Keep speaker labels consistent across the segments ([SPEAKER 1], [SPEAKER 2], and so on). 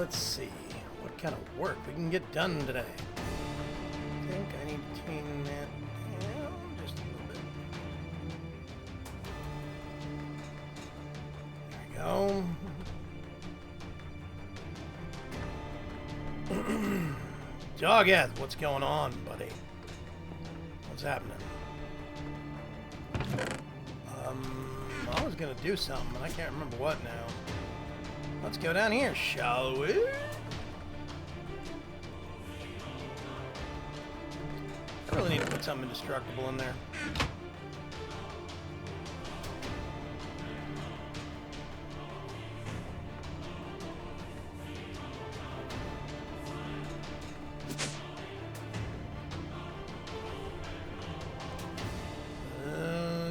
[SPEAKER 1] let's see what kind of work we can get done today. I think I need to tune that down just a little bit. There we go. Doghead, what's going on, buddy? What's happening? I was gonna do something, and I can't remember what now. Let's go down here, shall we? I really need to put something indestructible in there.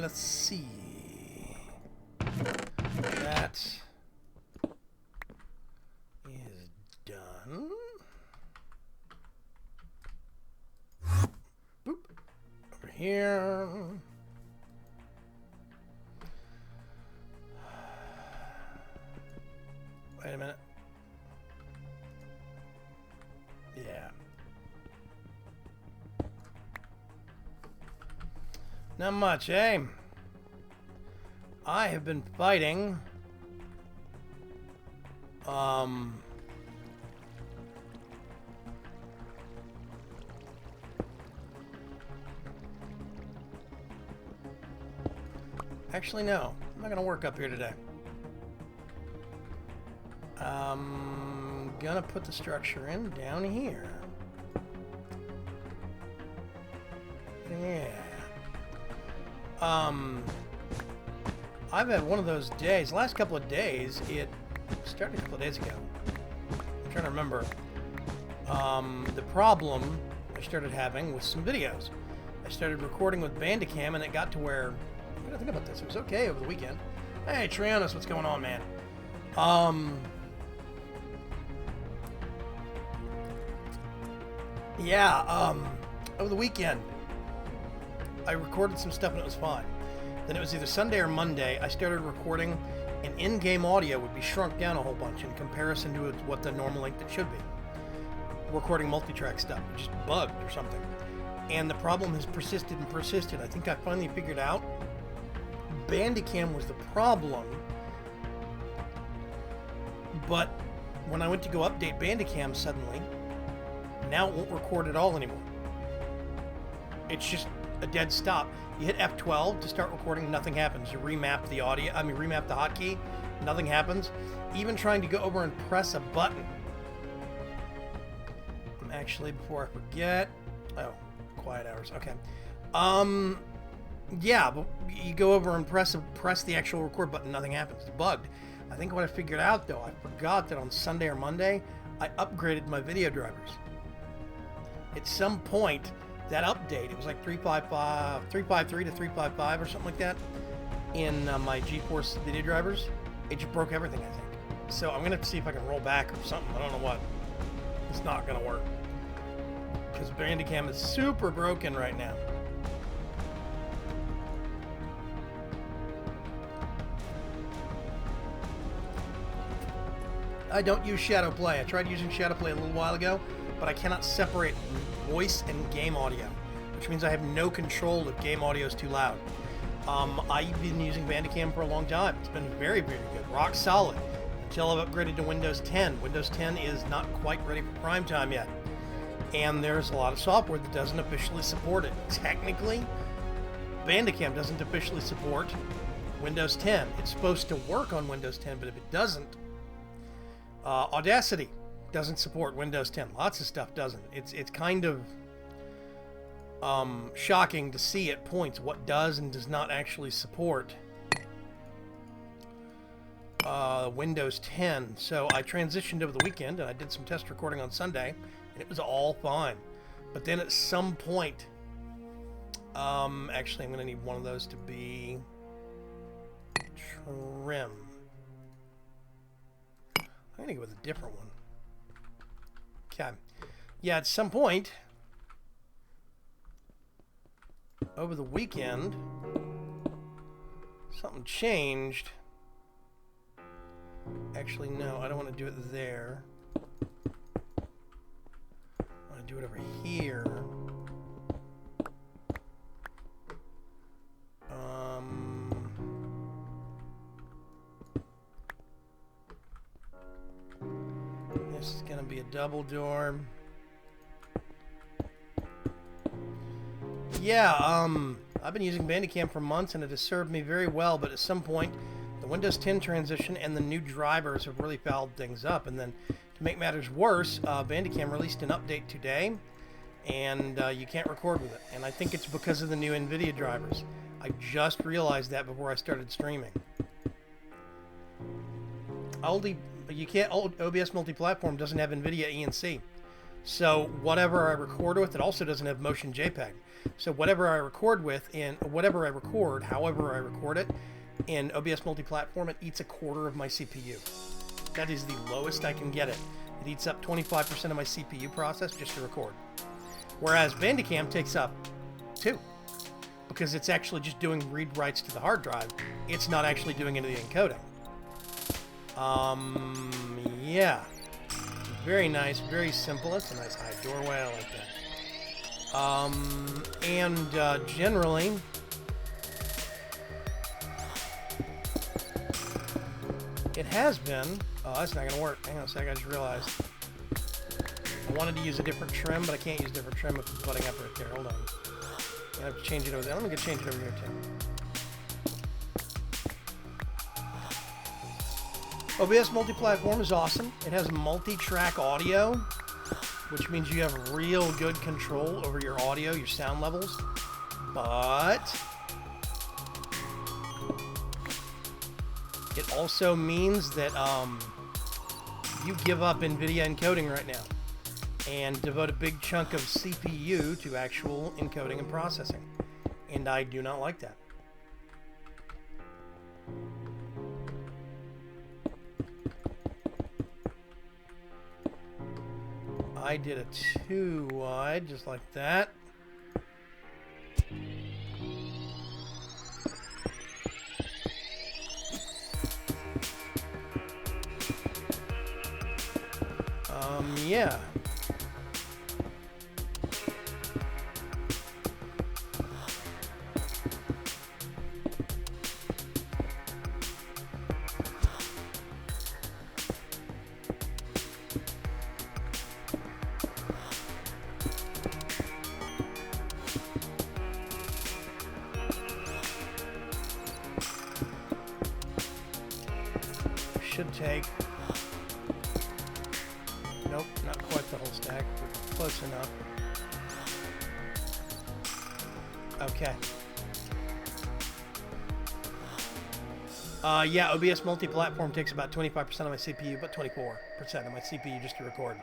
[SPEAKER 1] Let's see. That is done. Boop. Over here. Wait a minute. Yeah. Not much, eh? I have been fighting actually no, I'm not gonna work up here today. Gonna put the structure in down here. Yeah. I've had one of those days, last couple of days, it started a couple of days ago. I'm trying to remember. The problem I started having with some videos. I started recording with Bandicam and it got to where, I gotta think about this, it was okay over the weekend. Hey, Trianis, what's going on, man? Over the weekend, I recorded some stuff and it was fine. Then it was either Sunday or Monday, I started recording, and in-game audio would be shrunk down a whole bunch in comparison to what the normal length it should be. Recording multi-track stuff, it just bugged or something. And the problem has persisted and persisted. I think I finally figured out Bandicam was the problem, but when I went to go update Bandicam suddenly, now it won't record at all anymore. It's just a dead stop. You hit F12 to start recording, nothing happens. You remap the audio, remap the hotkey, nothing happens. Even trying to go over and press a button. Actually, before I forget, oh, quiet hours, okay. Yeah, but you go over and press the actual record button, nothing happens. It's bugged. I think what I figured out though, I forgot that on Sunday or Monday, I upgraded my video drivers. At some point, that update, it was like 353 to 355 or something like that in my GeForce video drivers. It just broke everything, I think. So I'm going to have to see if I can roll back or something. I don't know what. It's not going to work. Because Bandicam is super broken right now. I don't use Shadowplay. I tried using Shadowplay a little while ago, but I cannot separate voice and game audio, which means I have no control if game audio is too loud. I've been using Bandicam for a long time. It's been very, very good. Rock solid. Until I've upgraded to Windows 10. Windows 10 is not quite ready for prime time yet. And there's a lot of software that doesn't officially support it. Technically, Bandicam doesn't officially support Windows 10. It's supposed to work on Windows 10, but if it doesn't, Audacity doesn't support Windows 10. Lots of stuff doesn't. It's kind of shocking to see at points what does and does not actually support Windows 10. So I transitioned over the weekend and I did some test recording on Sunday and it was all fine. But then at some point, actually I'm going to need one of those to be trim. I'm going to go with a different one. Okay. Yeah, at some point over the weekend, something changed. Actually, no, I don't want to do it there. do it over here. This is going to be a double door. Yeah, I've been using Bandicam for months and it has served me very well, but at some point the Windows 10 transition and the new drivers have really fouled things up. And then to make matters worse, Bandicam released an update today and you can't record with it. And I think it's because of the new NVIDIA drivers. I just realized that before I started streaming. OBS multi-platform doesn't have NVIDIA ENC. So whatever I record with, it also doesn't have motion JPEG. So whatever I record however I record it, in OBS multi-platform, it eats a quarter of my CPU. That is the lowest I can get it. It eats up 25% of my CPU process just to record. Whereas Bandicam takes up 2. Because it's actually just doing read-writes to the hard drive. It's not actually doing any of the encoding. Yeah. Very nice, very simple. That's a nice high doorway, I like that. Generally, it has been... Oh, that's not going to work. Hang on a sec, I just realized. I wanted to use a different trim, but I can't use a different trim if it's butting up right there. Hold on. I have to change it over there. Let me change it over here, too. OBS multi-platform is awesome. It has multi-track audio, which means you have real good control over your audio, your sound levels. But it also means that you give up NVIDIA encoding right now and devote a big chunk of CPU to actual encoding and processing. And I do not like that. I did a 2 wide, just like that. Yeah. Should take... Nope, not quite the whole stack, but close enough. Okay. Yeah, OBS multi-platform takes about 25% of my CPU, but 24% of my CPU just to record.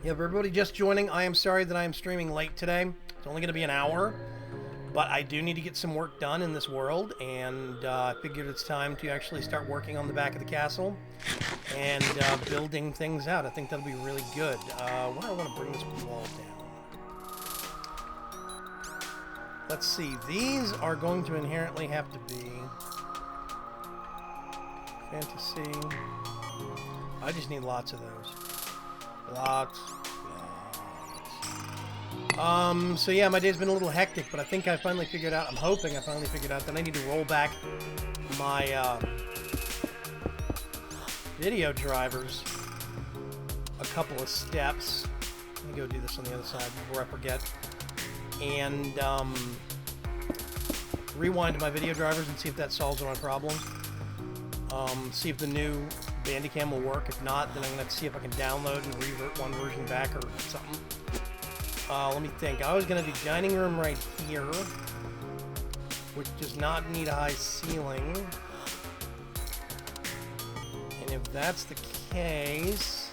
[SPEAKER 1] Yeah, for everybody just joining, I am sorry that I am streaming late today. It's only going to be an hour, but I do need to get some work done in this world, and I figured it's time to actually start working on the back of the castle and building things out. I think that'll be really good. Where do I want to bring this wall down? Let's see. These are going to inherently have to be fantasy. I just need lots of those. Lots. So yeah, my day's been a little hectic, but I think I finally figured out, I'm hoping I finally figured out that I need to roll back my video drivers a couple of steps. Let me go do this on the other side before I forget. And rewind my video drivers and see if that solves all my problems. See if the new Bandicam will work. If not, then I'm going to have to see if I can download and revert one version back or something. Let me think. I was going to do dining room right here, which does not need a high ceiling. And if that's the case,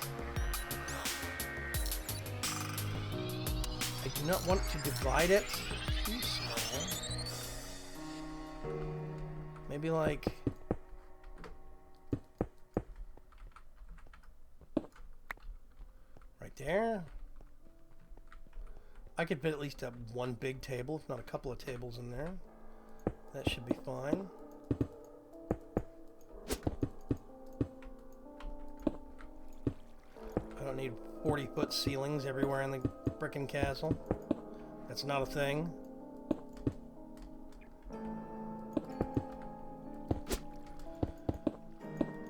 [SPEAKER 1] I do not want to divide it too small. Maybe like... right there. I could fit at least one big table, if not a couple of tables in there. That should be fine. I don't need 40 put ceilings everywhere in the frickin' castle. That's not a thing.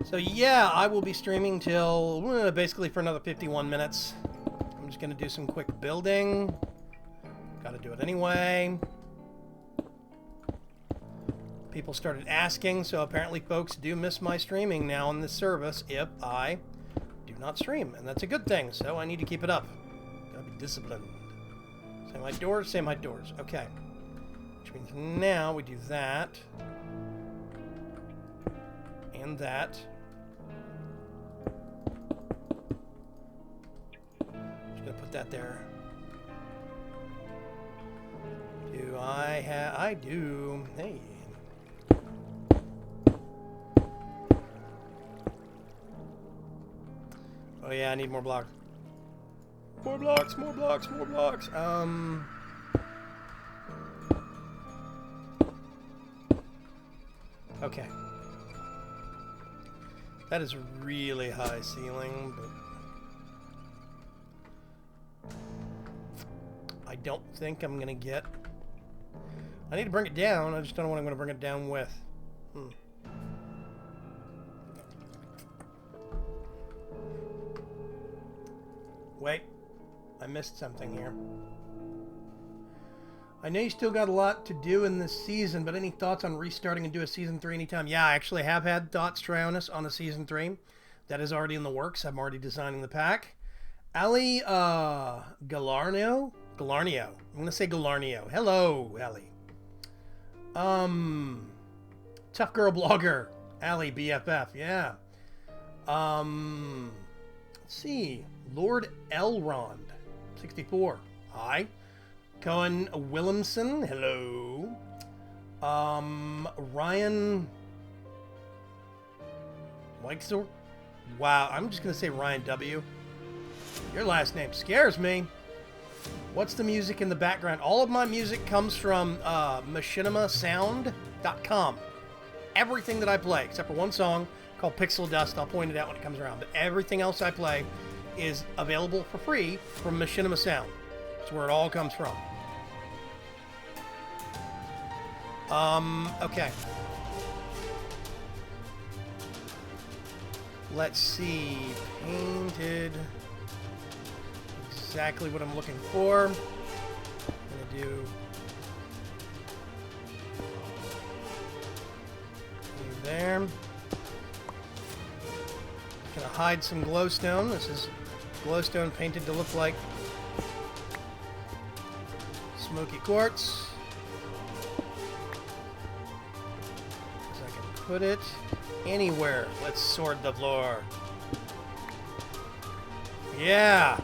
[SPEAKER 1] So yeah, I will be streaming till basically for another 51 minutes. I'm just gonna do some quick building. Gotta do it anyway. People started asking, so apparently folks do miss my streaming now on this service if I do not stream, and that's a good thing, so I need to keep it up. Gotta be disciplined. Same height doors, same height doors. Okay. Which means now we do that. And that. Just gonna put that there. Do I have... I do. Hey. Oh yeah, I need more blocks. More blocks, more blocks, more blocks. Okay. That is a really high ceiling, but I don't think I'm gonna get... I need to bring it down, I just don't know what I'm gonna bring it down with. Wait, I missed something here. I know you still got a lot to do in this season, but any thoughts on restarting and do a Season 3 anytime? Yeah, I actually have had thoughts, Trionis, on a Season 3. That is already in the works. I'm already designing the pack. Ali Galarnio? Galarnio. I'm going to say Galarnio. Hello, Ali. Tough Girl Blogger. Ali, BFF. Yeah. Let's see. Lord Elrond, 64. Hi. Cohen Williamson. Hello. Ryan Weixel. Wow, I'm just going to say Ryan W. Your last name scares me. What's the music in the background? All of my music comes from machinimasound.com. Everything that I play, except for one song called Pixel Dust. I'll point it out when it comes around. But everything else I play is available for free from Machinima Sound. That's where it all comes from. Okay. Let's see. Painted. Exactly what I'm looking for. I'm gonna do there. Gonna hide some glowstone. This is glowstone painted to look like smoky quartz. So I can put it anywhere. Let's sort the floor. Yeah.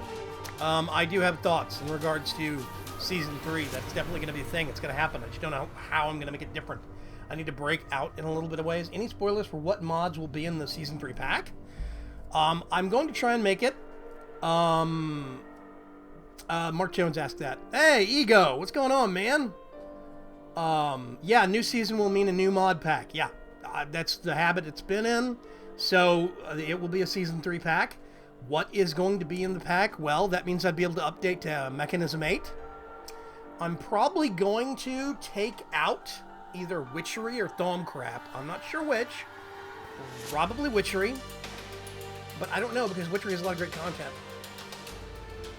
[SPEAKER 1] I do have thoughts in regards to Season 3. That's definitely going to be a thing. It's going to happen. I just don't know how I'm going to make it different. I need to break out in a little bit of ways. Any spoilers for what mods will be in the Season 3 pack? I'm going to try and make it. Mark Jones asked that. Hey, Ego, what's going on, man? Yeah, new season will mean a new mod pack. Yeah, that's the habit it's been in. So it will be a Season 3 pack. What is going to be in the pack? Well, that means I'd be able to update to Mechanism 8. I'm probably going to take out either Witchery or Thaumcraft. I'm not sure which. Probably Witchery. But I don't know, because Witchery has a lot of great content.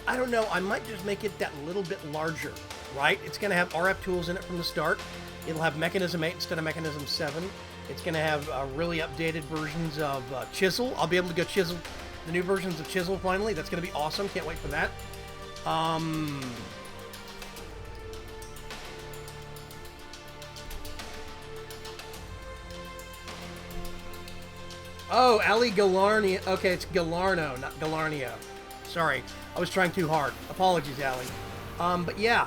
[SPEAKER 1] I don't know. I might just make it that little bit larger, right? It's going to have RF tools in it from the start. It'll have Mechanism 8 instead of Mechanism 7. It's going to have really updated versions of Chisel. I'll be able to go Chisel, the new versions of Chisel finally. That's going to be awesome. Can't wait for that. Oh, Ali Galarnio. Okay, it's Galarno, not Galarnio. Sorry, I was trying too hard. Apologies, Ali. But yeah,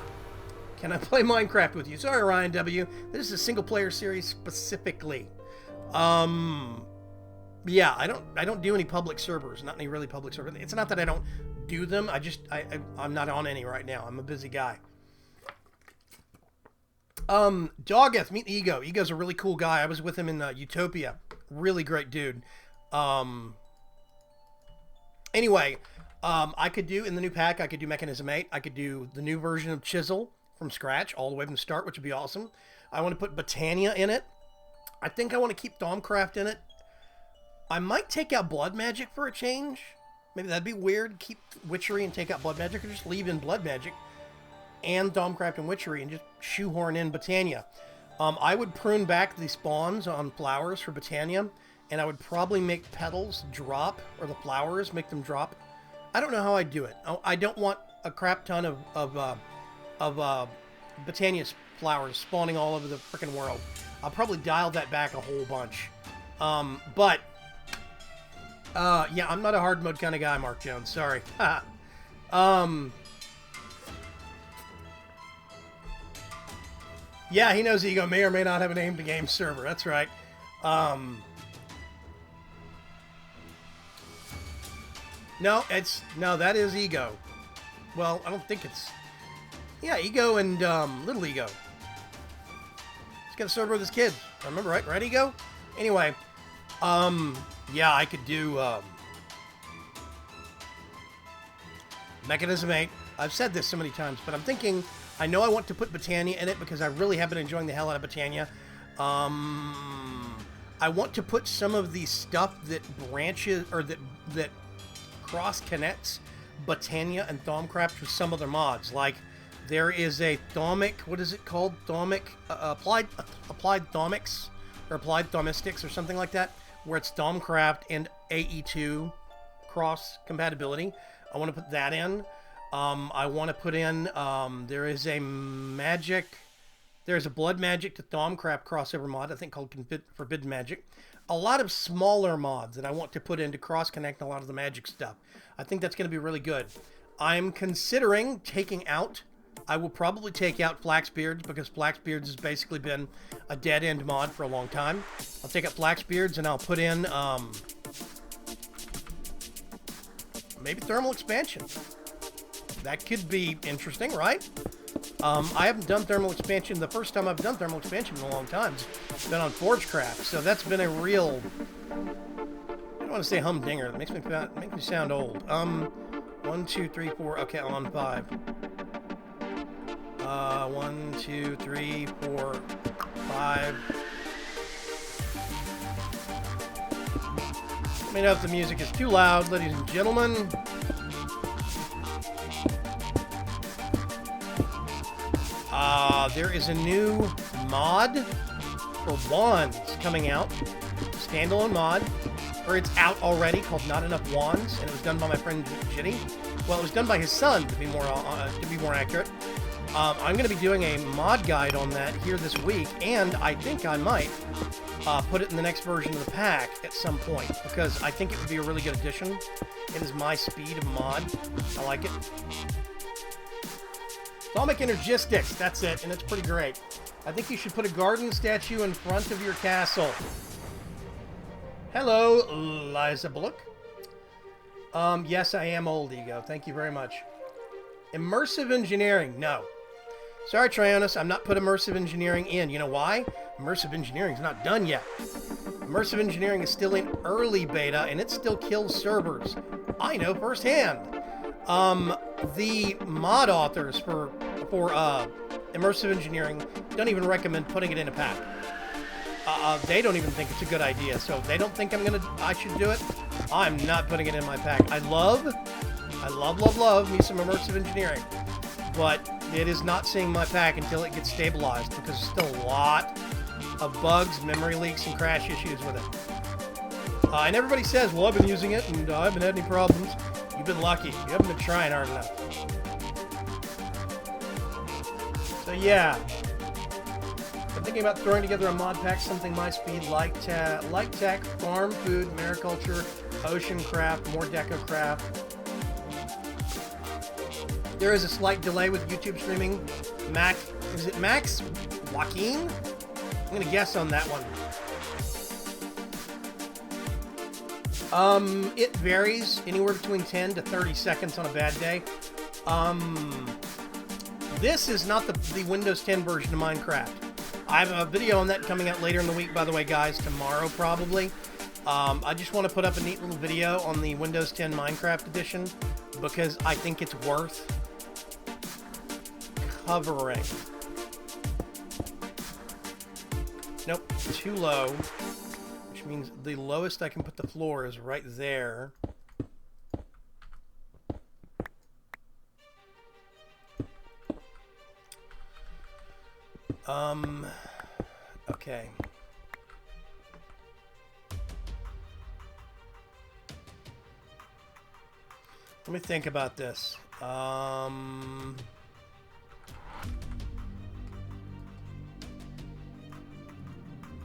[SPEAKER 1] can I play Minecraft with you? Sorry, Ryan W. This is a single-player series specifically. Yeah, I don't do any public servers. Not any really public servers. It's not that I don't do them. I'm not on any right now. I'm a busy guy. Dogeth, meet Ego. Ego's a really cool guy. I was with him in Utopia. Really great dude. Anyway, I could do, in the new pack, I could do Mechanism 8. I could do the new version of Chisel from scratch, all the way from the start, which would be awesome. I want to put Botania in it. I think I want to keep Thaumcraft in it. I might take out Blood Magic for a change. Maybe that'd be weird. Keep Witchery and take out Blood Magic, or just leave in Blood Magic and Thaumcraft and Witchery and just shoehorn in Botania. I would prune back the spawns on flowers for Botania, and I would probably make petals drop, or the flowers, make them drop. I don't know how I'd do it. I don't want a crap ton of Botania flowers spawning all over the freaking world. I'll probably dial that back a whole bunch. Yeah, I'm not a hard mode kind of guy, Mark Jones. Sorry. Yeah, he knows Ego may or may not have a name to game server. That's right. No, that is Ego. Well, I don't think it's... Yeah, Ego and Little Ego. He's got a server with his kids. I remember, right? Right, Ego? Anyway, yeah, I could do Mechanism 8. I've said this so many times, but I'm thinking... I know I want to put Botania in it because I really have been enjoying the hell out of Botania. I want to put some of the stuff that branches, or that cross-connects Botania and Thaumcraft with some other mods. Like, there is a Thaumic, what is it called? Thaumic, Applied Thaumics, or Applied Thaumistics, or something like that, where it's Thaumcraft and AE2 cross-compatibility. I want to put that in. I want to put in, there's a Blood Magic to Thaumcraft crossover mod, I think called Forbidden Magic. A lot of smaller mods that I want to put in to cross-connect a lot of the magic stuff. I think that's going to be really good. I'm considering taking out, I will probably take out Flaxbeards, because Flaxbeards has basically been a dead-end mod for a long time. I'll take out Flaxbeards and I'll put in, maybe Thermal Expansion. That could be interesting, right? I haven't done Thermal Expansion. The first time I've done Thermal Expansion in a long time. It's been on Forgecraft, so that's been a real... I don't want to say humdinger. It makes me sound old. 1, 2, 3, 4. Okay, I'm on 5. 1, 2, 3, 4, 5. Let me know if the music is too loud, ladies and gentlemen. There is a new mod for wands coming out. Standalone mod. Or it's out already, called Not Enough Wands, and it was done by my friend Jitty. Well, it was done by his son, to be more accurate. I'm going to be doing a mod guide on that here this week, and I think I might put it in the next version of the pack at some point, because I think it would be a really good addition. It is my speed of mod. I like it. Thaumic Energistics, that's it, and it's pretty great. I think you should put a garden statue in front of your castle. Hello, Liza Bullock. Yes, I am old, Ego. Thank you very much. Immersive engineering, no. Sorry, Trionis, I'm not put immersive engineering in. You know why? Immersive engineering is not done yet. Immersive engineering is still in early beta, and it still kills servers. I know firsthand. The mod authors for immersive engineering don't even recommend putting it in a pack. They don't even think it's a good idea, so if they don't think I should do it, I'm not putting it in my pack. I love me some immersive engineering, but it is not seeing my pack until it gets stabilized, because there's still a lot of bugs, memory leaks, and crash issues with it. And everybody says, well, I've been using it, and I haven't had any problems. You've been lucky. You haven't been trying hard enough. So yeah, I'm thinking about throwing together a mod pack, something my speed, light tech, farm food, mariculture, ocean craft, more deco craft. There is a slight delay with YouTube streaming. Is it Max Joaquin? I'm gonna guess on that one. It varies anywhere between 10 to 30 seconds on a bad day. This is not the Windows 10 version of Minecraft. I have a video on that coming out later in the week, by the way, guys, tomorrow probably. I just want to put up a neat little video on the Windows 10 Minecraft edition. because I think it's worth covering. Nope, too low, which means the lowest I can put the floor is right there. Okay. Let me think about this. Let's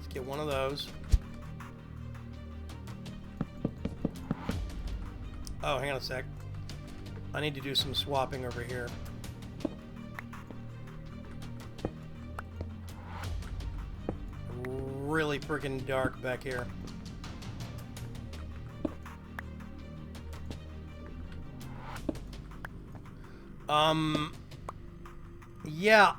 [SPEAKER 1] get one of those. Oh, hang on a sec. I need to do some swapping over here. Really freaking dark back here. Yeah,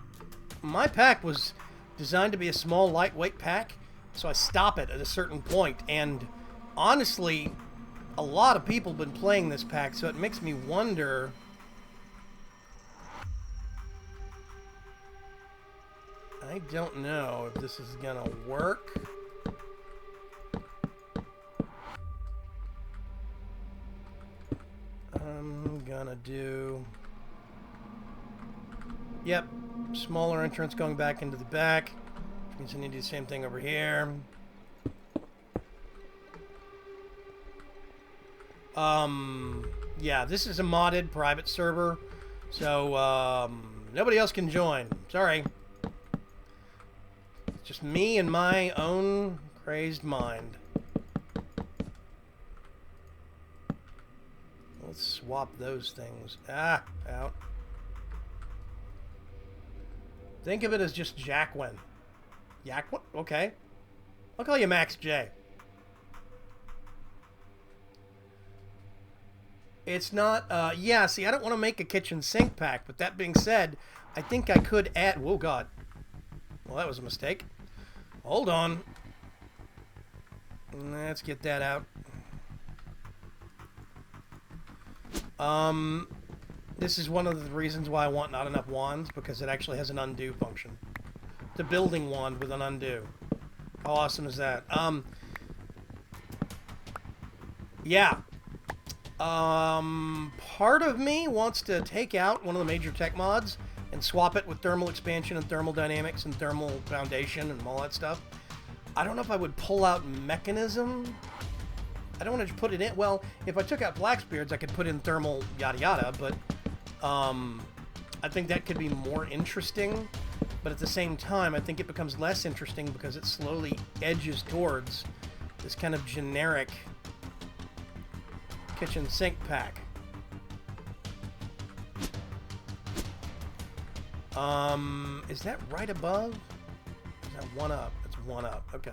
[SPEAKER 1] my pack was designed to be a small, lightweight pack, so I stop it at a certain point, and honestly, a lot of people have been playing this pack, so it makes me wonder... I don't know if this is gonna work. I'm gonna do... Yep, smaller entrance going back into the back, which means I need to do the same thing over here. Yeah, this is a modded private server, so nobody else can join. Sorry. It's just me and my own crazed mind. Let's swap those things. Ah, out. Think of it as just Jacqueline. Jacqueline? Okay. I'll call you Max J. It's not, yeah, see, I don't want to make a kitchen sink pack, but that being said, I think I could add, whoa, God. Well, that was a mistake. Hold on. Let's get that out. This is one of the reasons why I want not enough wands, because it actually has an undo function. It's a building wand with an undo. How awesome is that? Yeah. Part of me wants to take out one of the major tech mods and swap it with thermal expansion and thermal dynamics and thermal foundation and all that stuff. I don't know if I would pull out mechanism. I don't want to put it in. Well, if I took out Blacksbeard's, I could put in thermal yada yada, but I think that could be more interesting. But at the same time, I think it becomes less interesting because it slowly edges towards this kind of generic kitchen sink pack. Is that right above? Is that one up? It's one up. Okay.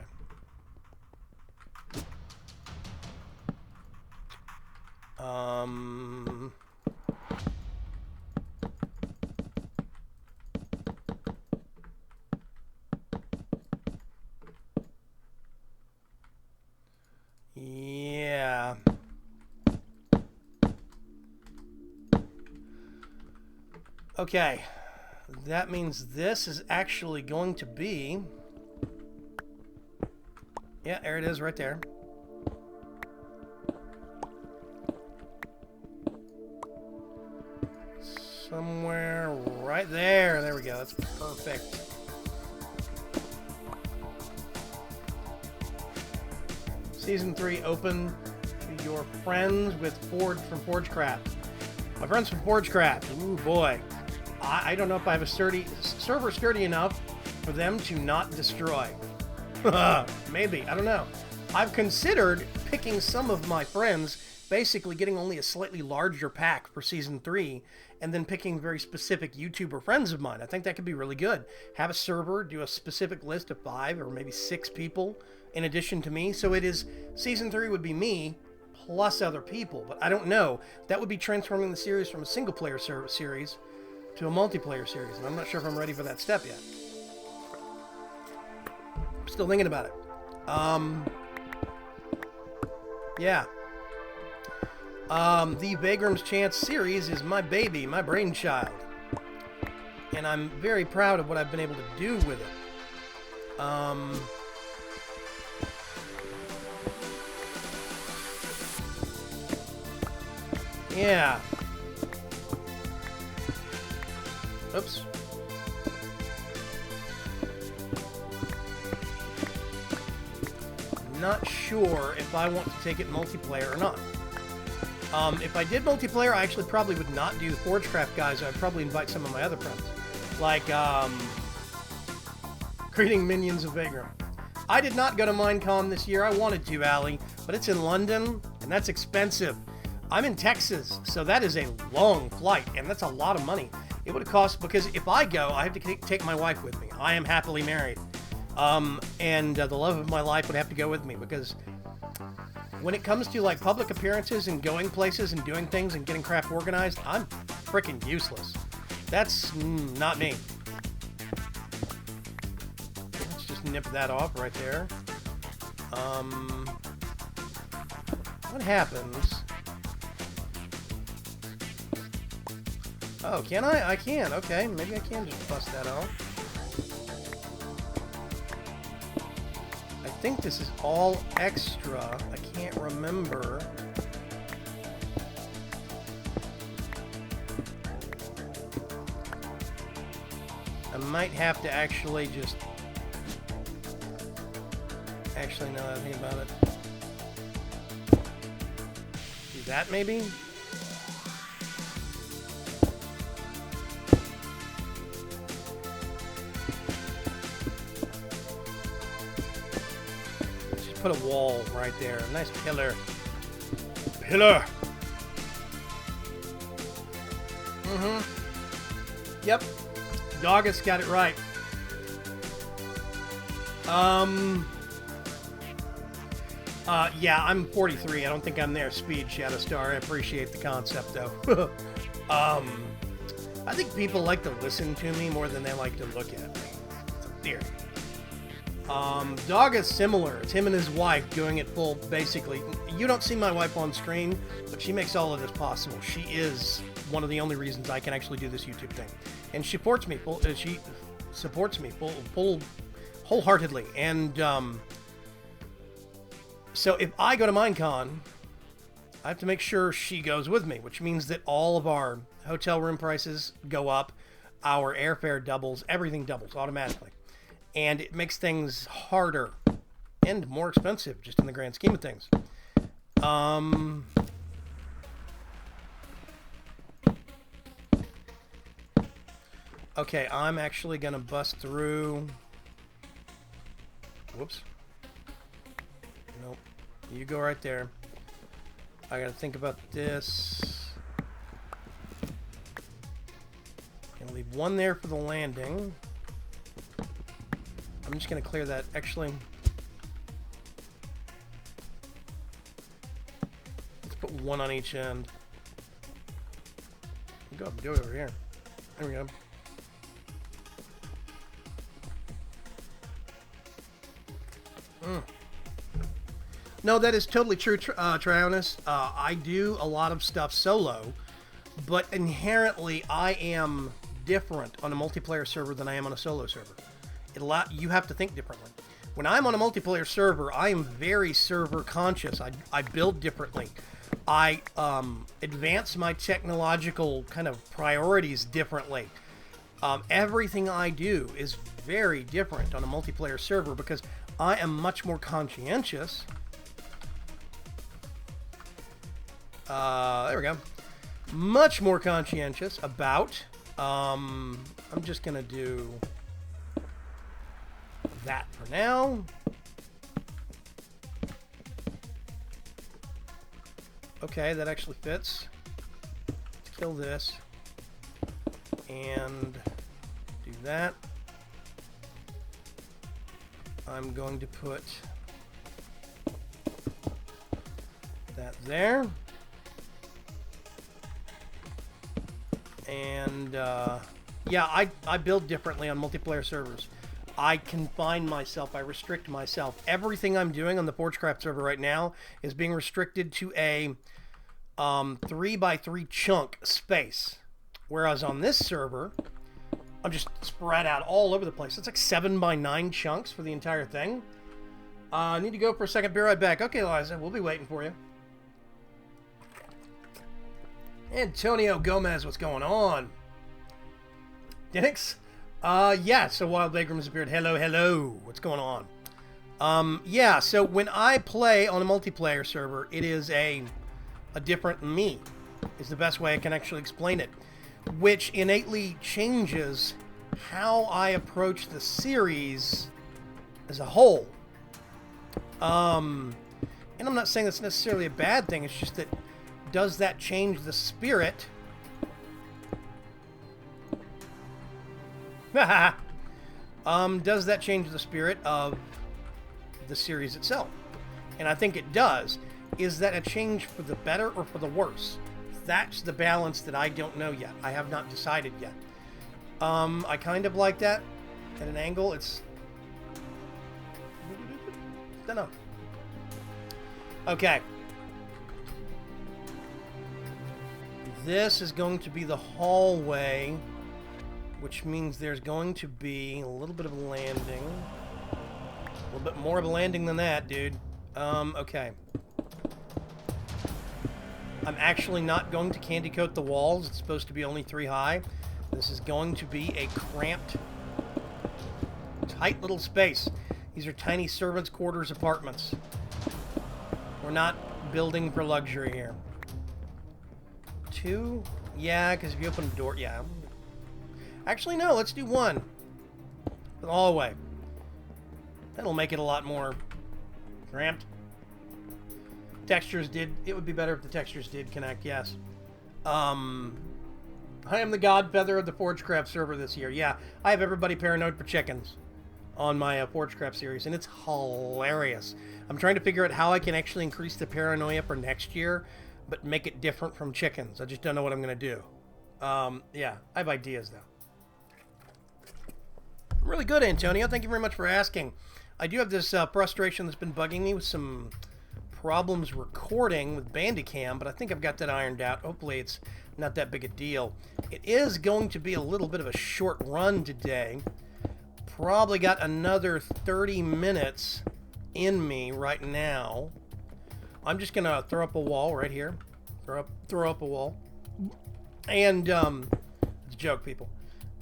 [SPEAKER 1] Yeah. Okay. That means this is actually going to be... Yeah, there it is right there. Somewhere right there. There we go. That's perfect. Season 3 open to your friends with from Forgecraft. My friends from Forgecraft. Ooh, boy. I don't know if I have a server sturdy enough for them to not destroy. Maybe. I don't know. I've considered picking some of my friends, basically getting only a slightly larger pack for Season 3, and then picking very specific YouTuber friends of mine. I think that could be really good. Have a server, do a specific list of 5 or maybe 6 people in addition to me. So it is, Season 3 would be me plus other people, but I don't know. That would be transforming the series from a single-player series to a multiplayer series, and I'm not sure if I'm ready for that step yet. I'm still thinking about it. Yeah. The VAYGRIM'S Chance series is my baby, my brainchild. And I'm very proud of what I've been able to do with it. Yeah. Oops. Not sure if I want to take it multiplayer or not. If I did multiplayer, I actually probably would not do the Forgecraft guys. I'd probably invite some of my other friends. Like, Greeting Minions of Vaygrim. I did not go to Minecon this year. I wanted to, Allie, but it's in London, and that's expensive. I'm in Texas, so that is a long flight, and that's a lot of money. It would have cost, because if I go, I have to take my wife with me. I am happily married. And the love of my life would have to go with me, because when it comes to like public appearances and going places and doing things and getting crap organized, I'm freaking useless. That's not me. Let's just nip that off right there. What happens? Oh, can I? I can. Okay, maybe I can just bust that off. I think this is all extra. I can't remember. I might have to actually just... Actually, now that I think about it. Do that, maybe? Put a wall right there. A nice pillar. Pillar! Yep. Doggist got it right. Yeah, I'm 43. I don't think I'm their speed, Shadowstar. I appreciate the concept, though. I think people like to listen to me more than they like to look at me. It's a theory. Dog is similar. It's him and his wife doing it full, basically. You don't see my wife on screen, but she makes all of this possible. She is one of the only reasons I can actually do this YouTube thing. And she supports me wholeheartedly. And, so if I go to Minecon, I have to make sure she goes with me, which means that all of our hotel room prices go up, our airfare doubles, everything doubles automatically. And it makes things harder and more expensive, just in the grand scheme of things. Okay, I'm actually going to bust through... Whoops. Nope. You go right there. I got to think about this. And leave one there for the landing. I'm just going to clear that. Actually, let's put one on each end. Go up and do it over here. There we go. No, that is totally true, Trionis. I do a lot of stuff solo, but inherently I am different on a multiplayer server than I am on a solo server. You have to think differently. When I'm on a multiplayer server, I am very server conscious. I build differently. I advance my technological kind of priorities differently. Everything I do is very different on a multiplayer server because I am much more conscientious. There we go. Much more conscientious about... I'm just going to do... that for now. Okay, that actually fits. Let's kill this. And do that. I'm going to put that there. And yeah, I build differently on multiplayer servers. I confine myself, I restrict myself. Everything I'm doing on the Forgecraft server right now is being restricted to a 3x3 chunk space. Whereas on this server, I'm just spread out all over the place. It's like 7x9 chunks for the entire thing. I need to go for a second. Be right back. Okay, Liza, we'll be waiting for you. Antonio Gomez, what's going on? Denix? Yeah, so Wild Vaygrim's appeared. Hello, hello. What's going on? Yeah, so when I play on a multiplayer server, it is a different me, is the best way I can actually explain it, which innately changes how I approach the series as a whole. And I'm not saying that's necessarily a bad thing, it's just that, does that change the spirit? Does that change the spirit of the series itself? And I think it does. Is that a change for the better or for the worse? That's the balance that I don't know yet. I have not decided yet. I kind of like that at an angle. It's... don't know. Okay. This is going to be the hallway, which means there's going to be a little bit of a landing. A little bit more of a landing than that, dude. Okay. I'm actually not going to candy coat the walls. It's supposed to be only 3 high. This is going to be a cramped, tight little space. These are tiny servants' quarters apartments. We're not building for luxury here. 2? Yeah, because if you open the door, yeah. Actually, no, let's do 1. For the hallway. That'll make it a lot more cramped. Textures did. It would be better if the textures did connect, yes. I am the Godfeather of the Forgecraft server this year. Yeah, I have everybody paranoid for chickens on my Forgecraft series, and it's hilarious. I'm trying to figure out how I can actually increase the paranoia for next year, but make it different from chickens. I just don't know what I'm going to do. Yeah, I have ideas, though. Really good, Antonio. Thank you very much for asking. I do have this frustration that's been bugging me with some problems recording with Bandicam, but I think I've got that ironed out. Hopefully it's not that big a deal. It is going to be a little bit of a short run today. Probably got another 30 minutes in me right now. I'm just gonna throw up a wall right here. Throw up a wall. And it's a joke, people.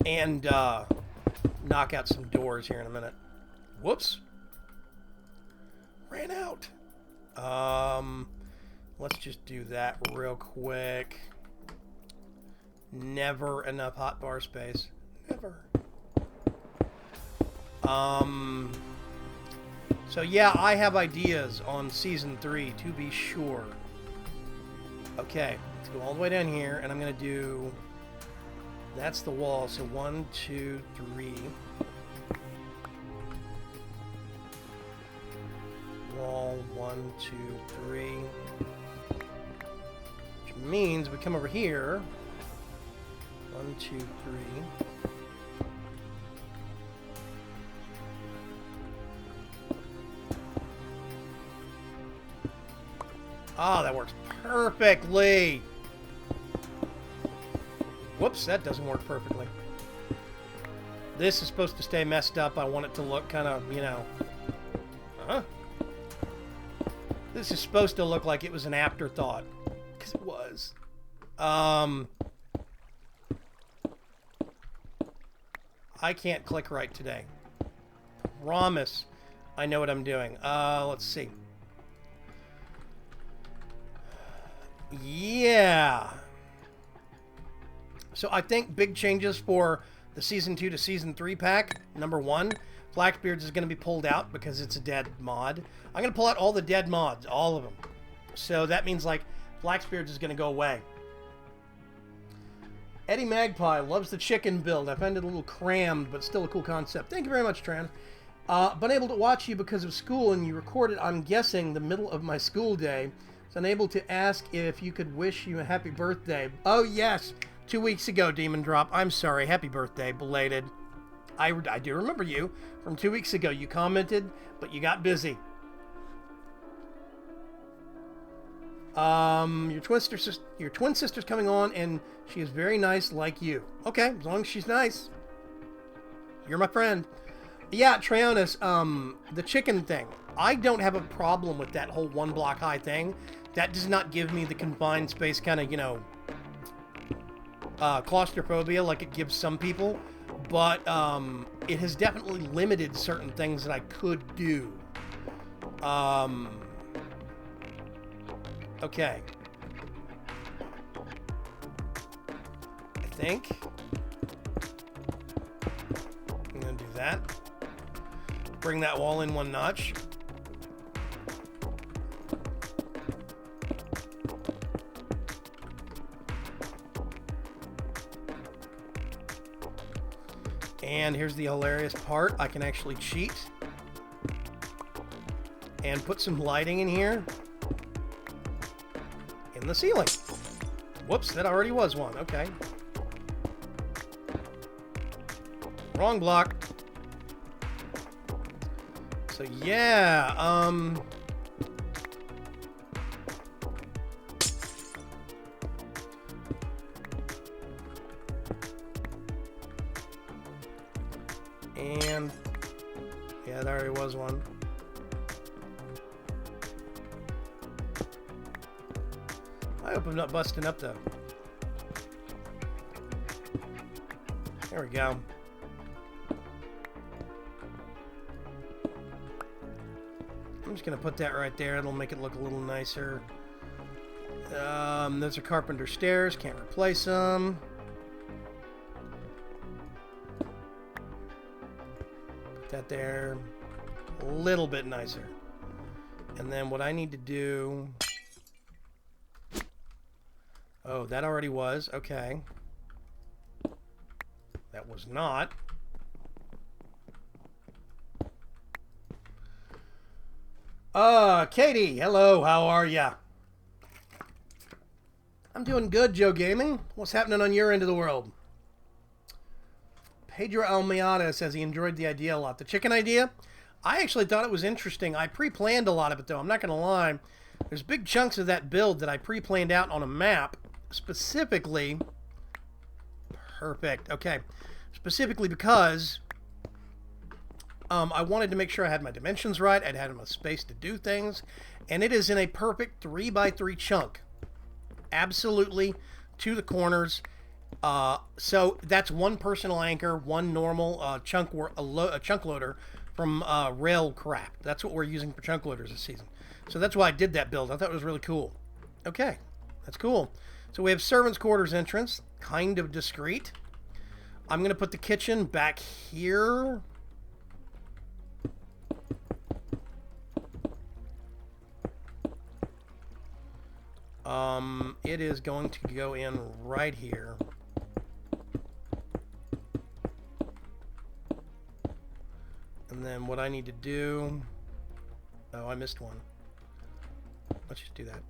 [SPEAKER 1] And knock out some doors here in a minute. Whoops. Ran out. Let's just do that real quick. Never enough hotbar space. Never. So yeah, I have ideas on Season 3, to be sure. Okay, let's go all the way down here, and I'm gonna do... That's the wall, so 1, 2, 3... Wall 1, 2, 3. Which means we come over here. 1, 2, 3. Oh, that works perfectly. Whoops, that doesn't work perfectly. This is supposed to stay messed up. I want it to look kind of, you know... Huh? This is supposed to look like it was an afterthought. Because it was. I can't click right today. Promise I know what I'm doing. Let's see. Yeah. So I think big changes for the Season 2 to Season 3 pack. Number 1, Blackbeard's is going to be pulled out because it's a dead mod. I'm going to pull out all the dead mods, all of them. So that means, like, Blackbeard's is going to go away. Eddie Magpie loves the chicken build. I find it a little crammed, but still a cool concept. Thank you very much, Tran. Unable to watch you because of school, and you recorded, I'm guessing, the middle of my school day. So unable to ask if you could wish you a happy birthday. Oh, yes. 2 weeks ago, Demon Drop. I'm sorry. Happy birthday. Belated. I do remember you from 2 weeks ago. You commented, but you got busy. Your twin sister's coming on, and she is very nice like you. Okay, as long as she's nice. You're my friend. Yeah, Treonis, the chicken thing. I don't have a problem with that whole 1 block high thing. That does not give me the confined space kind of, you know, claustrophobia like it gives some people. But it has definitely limited certain things that I could do. Okay. I think I'm going to do that. Bring that wall in 1 notch. And here's the hilarious part. I can actually cheat and put some lighting in here in the ceiling. Whoops, that already was one. Okay. Wrong block. So yeah, and yeah, there already was one. I hope I'm not busting up though. There we go. I'm just gonna put that right there. It'll make it look a little nicer. Those are carpenter stairs. Can't replace them. Put that there. A little bit nicer. And then what I need to do... Oh, that already was. Okay. That was not. Katie, hello, how are ya? I'm doing good, Joe Gaming. What's happening on your end of the world? Pedro Almeida says he enjoyed the idea a lot. The chicken idea? I actually thought it was interesting. I pre-planned a lot of it, though. I'm not going to lie. There's big chunks of that build that I pre-planned out on a map, specifically... Perfect. Okay. Specifically because... I wanted to make sure I had my dimensions right. I'd had enough space to do things. And it is in a perfect 3x3 chunk. Absolutely to the corners. So that's one personal anchor, one normal chunk loader from Rail Crap. That's what we're using for chunk loaders this season. So that's why I did that build. I thought it was really cool. Okay, that's cool. So we have servants' quarters entrance, kind of discreet. I'm going to put the kitchen back here. It is going to go in right here. And then what I need to do... Oh, I missed one. Let's just do that.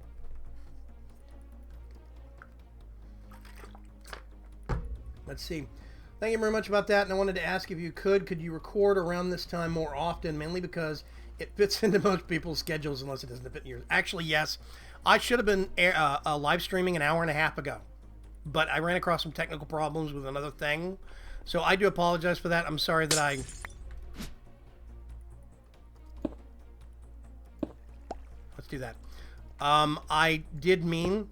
[SPEAKER 1] Let's see. Thank you very much about that. And I wanted to ask if you could you record around this time more often, mainly because it fits into most people's schedules unless it doesn't fit in yours. Actually, yes. I should have been live streaming an hour and a half ago, but I ran across some technical problems with another thing. So I do apologize for that. I'm sorry that I... Let's do that. I did mean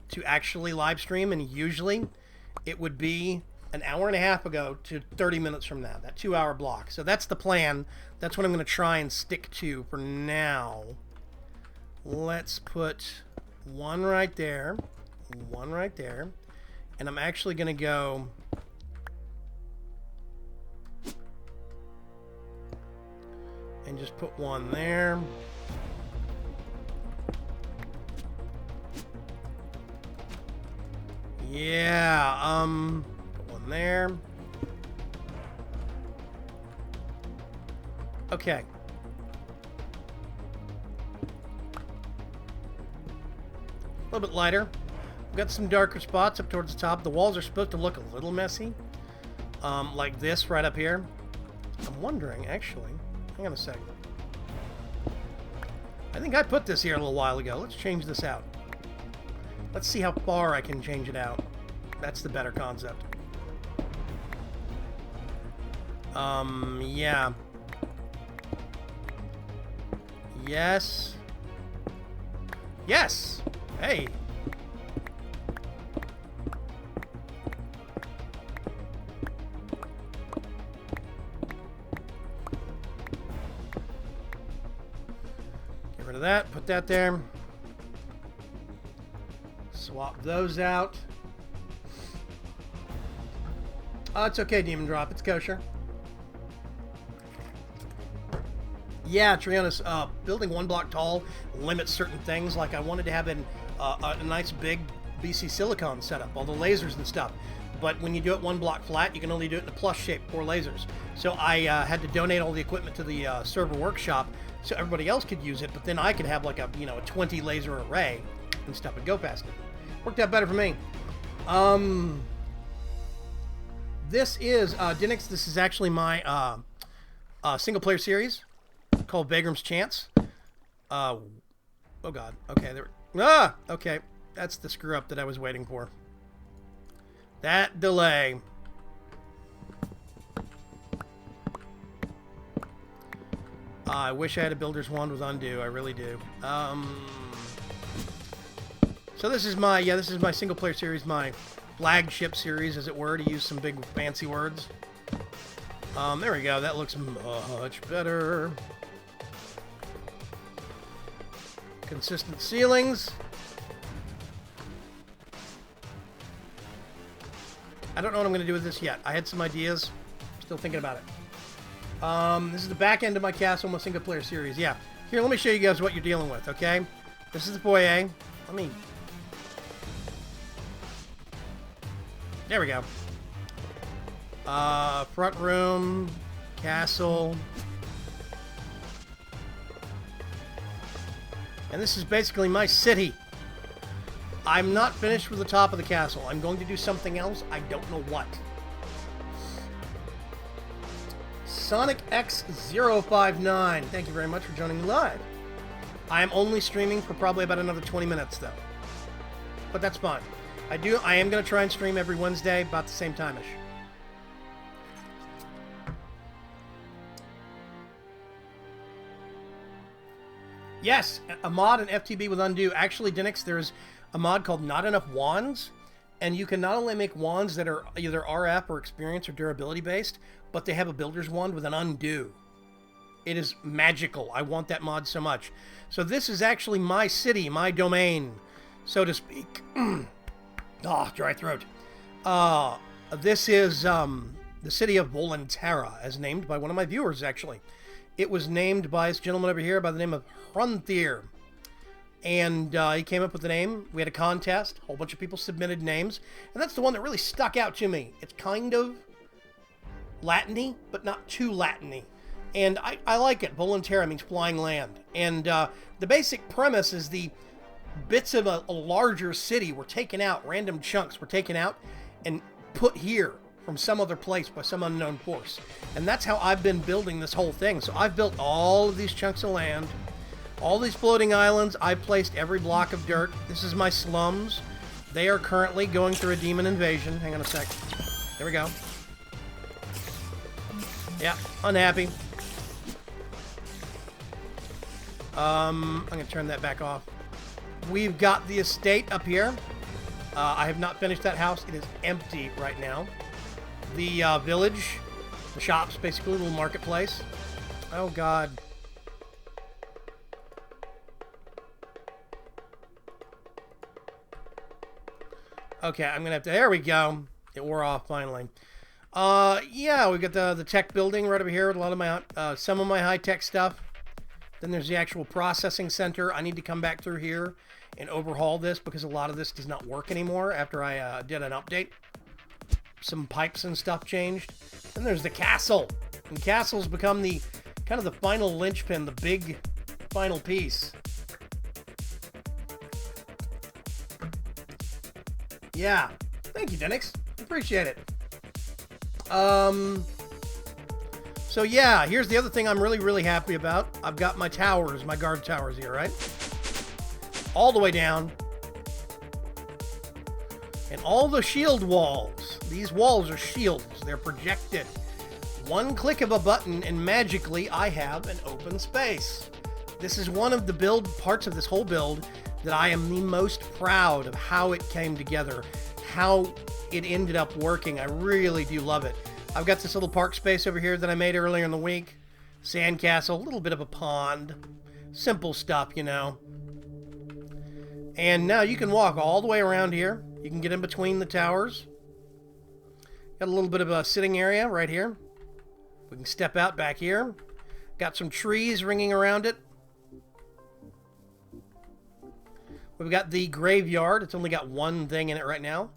[SPEAKER 1] to actually live stream, and usually it would be an hour and a half ago to 30 minutes from now, that 2-hour block. So that's the plan. That's what I'm going to try and stick to for now. Let's put one right there, one right there, and I'm actually going to go and just put one there. Yeah, put one there. Okay. A little bit lighter. We've got some darker spots up towards the top. The walls are supposed to look a little messy. Like this right up here. I'm wondering, actually. Hang on a sec. I think I put this here a little while ago. Let's change this out. Let's see how far I can change it out. That's the better concept. Yeah. Yes. Yes! Hey! Get rid of that, put that there. Swap those out. It's okay, Demon Drop, it's kosher. Yeah, Trianus, building one block tall limits certain things. Like I wanted to have a nice big BC silicon setup, all the lasers and stuff. But when you do it one block flat, you can only do it in a plus shape, 4 lasers. So I had to donate all the equipment to the server workshop so everybody else could use it. But then I could have like a 20 laser array and stuff and go faster. Worked out better for me. This is Dinix. This is actually my single player series called VAYGRIM'S. Oh god. Okay, there. Okay. That's the screw up that I was waiting for. That delay. I wish I had a builder's wand with undo. I really do. So this is my single player series, my flagship series, as it were, to use some big fancy words. There we go. That looks much better. Consistent ceilings. I don't know what I'm going to do with this yet. I had some ideas. Still thinking about it. This is the back end of my castle, my single player series. Yeah. Here, let me show you guys what you're dealing with, okay? This is the foyer. There we go. Front room, castle. And this is basically my city. I'm not finished with the top of the castle. I'm going to do something else. I don't know what. Sonic X059. Thank you very much for joining me live. I am only streaming for probably about another 20 minutes, though. But that's fine. I am going to try and stream every Wednesday about the same time-ish. Yes, a mod in FTB with undo. Actually, Dinix, there's a mod called Not Enough Wands, and you can not only make wands that are either RF or experience or durability based, but they have a builder's wand with an undo. It is magical. I want that mod so much. So this is actually my city, my domain, so to speak. Dry throat. This is the city of Volanta, as named by one of my viewers, actually. It was named by this gentleman over here by the name of Frontier. And he came up with the name. We had a contest. A whole bunch of people submitted names. And that's the one that really stuck out to me. It's kind of Latin-y, but not too Latin-y. And I like it. Volanta means flying land. And the basic premise is the bits of a larger city were taken out, random chunks were taken out and put here from some other place by some unknown force. And that's how I've been building this whole thing. So I've built all of these chunks of land, all these floating islands. I've placed every block of dirt. This is my slums. They are currently going through a demon invasion. Hang on a sec. There we go. Yeah, unhappy. I'm going to turn that back off. We've got the estate up here. I have not finished that house. It is empty right now. The village, the shops, basically, a little marketplace. Oh, God. Okay, I'm going to have to... There we go. It wore off, finally. Yeah, we've got the tech building right over here with a lot of my... some of my high-tech stuff. Then there's the actual processing center. I need to come back through here and overhaul this because a lot of this does not work anymore after I did an update. Some pipes and stuff changed. Then there's the castle. And castle's become the kind of the final linchpin, the big final piece. Yeah. Thank you, Denix. Appreciate it. So yeah, here's the other thing I'm really, really happy about. I've got my towers, my guard towers here, right? All the way down. And all the shield walls. These walls are shields. They're projected. One click of a button and magically I have an open space. This is one of the parts of this whole build that I am the most proud of how it came together, how it ended up working. I really do love it. I've got this little park space over here that I made earlier in the week. Sandcastle, a little bit of a pond. Simple stuff, you know. And now you can walk all the way around here. You can get in between the towers. Got a little bit of a sitting area right here. We can step out back here. Got some trees ringing around it. We've got the graveyard. It's only got one thing in it right now.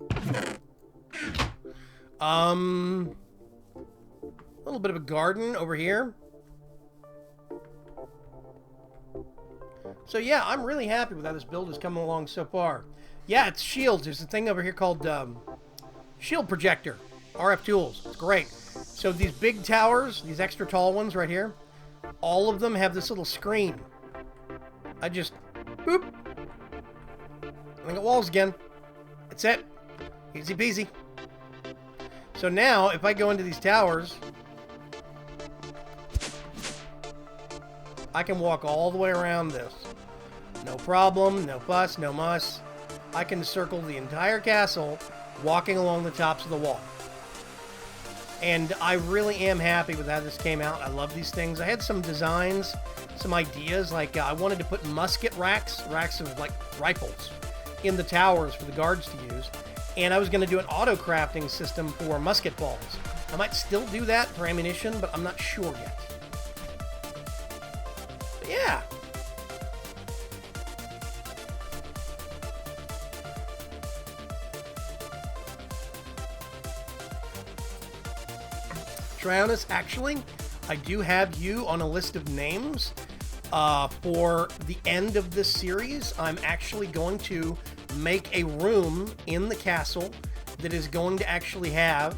[SPEAKER 1] A little bit of a garden over here. So yeah, I'm really happy with how this build is coming along so far. Yeah, it's shields. There's a thing over here called shield projector. RF tools. It's great. So these big towers, these extra tall ones right here, all of them have this little screen. I just, boop. I got walls again. That's it. Easy peasy. So now, if I go into these towers, I can walk all the way around this. No problem, no fuss, no muss. I can circle the entire castle walking along the tops of the wall. And I really am happy with how this came out. I love these things. I had some designs, some ideas, like I wanted to put musket racks of like rifles in the towers for the guards to use. And I was going to do an auto crafting system for musket balls. I might still do that for ammunition, but I'm not sure yet. But yeah. Trionis, actually, I do have you on a list of names for the end of this series. I'm actually going to make a room in the castle that is going to actually have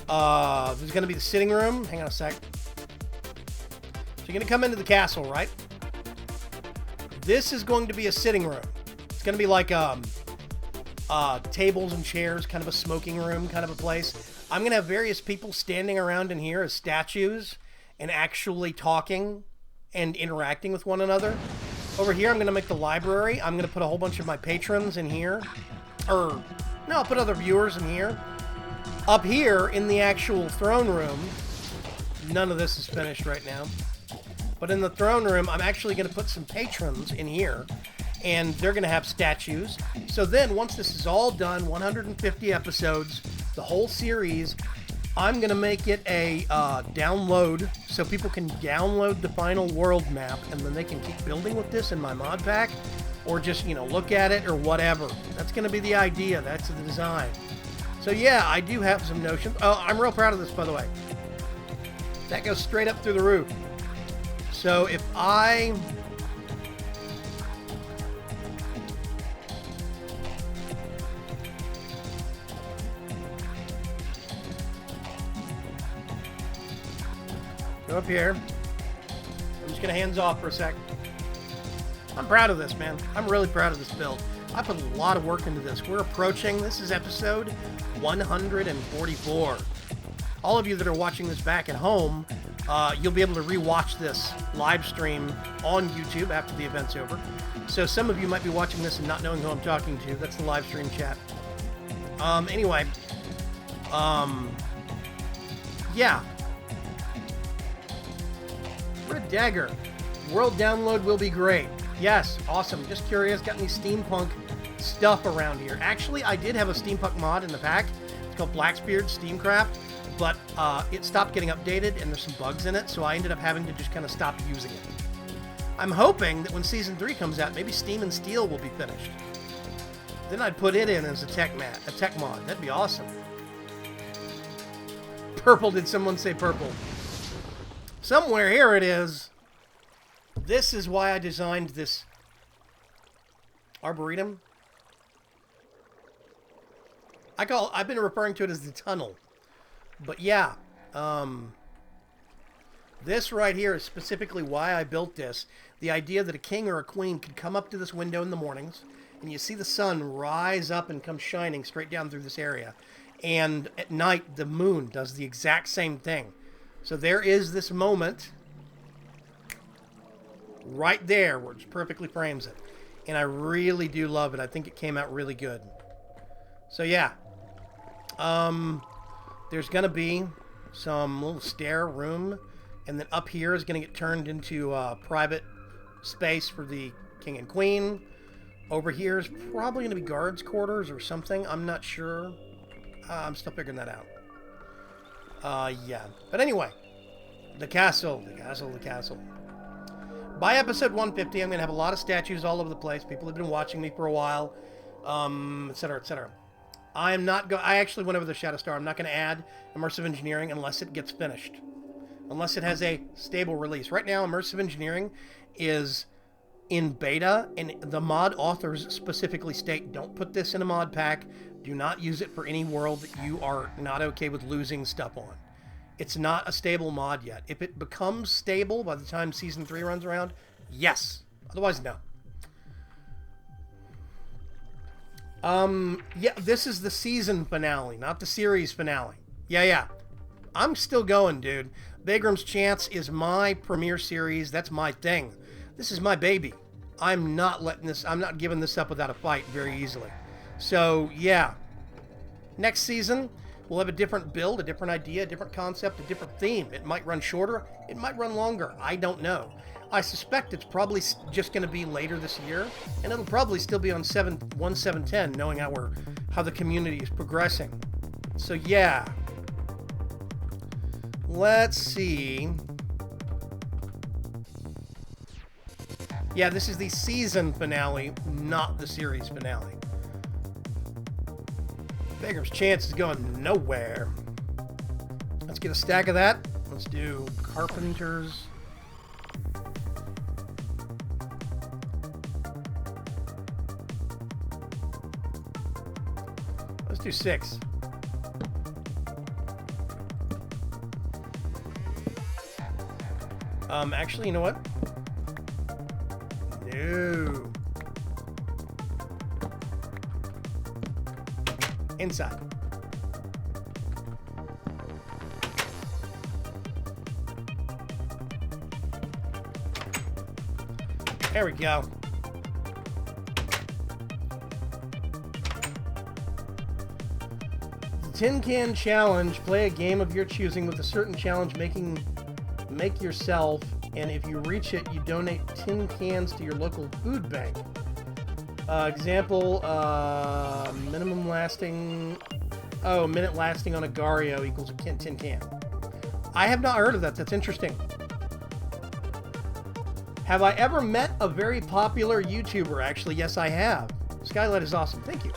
[SPEAKER 1] there's going to be the sitting room. Hang on a sec. So you're going to come into the castle, right? This is going to be a sitting room. It's going to be like tables and chairs, kind of a smoking room kind of a place. I'm going to have various people standing around in here as statues and actually talking and interacting with one another. Over here, I'm going to make the library. I'm going to put a whole bunch of my patrons in here. No, I'll put other viewers in here. Up here in the actual throne room, none of this is finished right now. But in the throne room, I'm actually going to put some patrons in here. And they're going to have statues. So then, once this is all done, 150 episodes, the whole series, I'm going to make it a download so people can download the final world map and then they can keep building with this in my mod pack or just, you know, look at it or whatever. That's going to be the idea. That's the design. So yeah, I do have some notions. Oh, I'm real proud of this, by the way. That goes straight up through the roof. So if I... go up here. I'm just going to hands off for a sec. I'm proud of this, man. I'm really proud of this build. I put a lot of work into this. We're approaching, this is episode 144. All of you that are watching this back at home, you'll be able to rewatch this live stream on YouTube after the event's over. So some of you might be watching this and not knowing who I'm talking to. That's the live stream chat. Anyway. Yeah. Red Dagger. World download will be great. Yes, awesome. Just curious, got any steampunk stuff around here. Actually, I did have a steampunk mod in the pack. It's called Blacksbeard Steamcraft, but it stopped getting updated and there's some bugs in it, so I ended up having to just kind of stop using it. I'm hoping that when Season 3 comes out, maybe Steam and Steel will be finished. Then I'd put it in as a tech mod. That'd be awesome. Purple, did someone say purple? Somewhere here it is. This is why I designed this arboretum. I've been referring to it as the tunnel. But yeah, this right here is specifically why I built this. The idea that a king or a queen could come up to this window in the mornings and you see the sun rise up and come shining straight down through this area. And at night, the moon does the exact same thing. So there is this moment right there where it perfectly frames it. And I really do love it. I think it came out really good. So yeah. There's going to be some little stair room. And then up here is going to get turned into a private space for the king and queen. Over here is probably going to be guards' quarters or something. I'm not sure. I'm still figuring that out. Yeah. But anyway, the castle. By episode 150, I'm going to have a lot of statues all over the place. People have been watching me for a while, etc., etc. I actually went over the Shadow Star. I'm not going to add immersive engineering unless it gets finished. Unless it has a stable release. Right now, immersive engineering is in beta, and the mod authors specifically state, don't put this in a mod pack. Do not use it for any world that you are not okay with losing stuff on. It's not a stable mod yet. If it becomes stable by the time Season 3 runs around, yes. Otherwise, no. Yeah, this is the season finale, not the series finale. Yeah. I'm still going, dude. VAYGRIM'S Chance is my premiere series. That's my thing. This is my baby. I'm not giving this up without a fight very easily. So, yeah. Next season, we'll have a different build, a different idea, a different concept, a different theme. It might run shorter. It might run longer. I don't know. I suspect it's probably just going to be later this year, and it'll probably still be on 1/7/10, knowing how the community is progressing. So, yeah. Let's see. Yeah, this is the season finale, not the series finale. VAYGRIM'S Chance is going nowhere. Let's get a stack of that. Let's do carpenters. Let's do 6. Actually, you know what? No. Inside. There we go. The Tin Can Challenge. Play a game of your choosing with a certain challenge, make yourself, and if you reach it, you donate tin cans to your local food bank. Example, minute lasting on a Gario equals a tin can. I have not heard of that. That's interesting. Have I ever met a very popular YouTuber? Actually, yes, I have. Skylight is awesome. Thank you.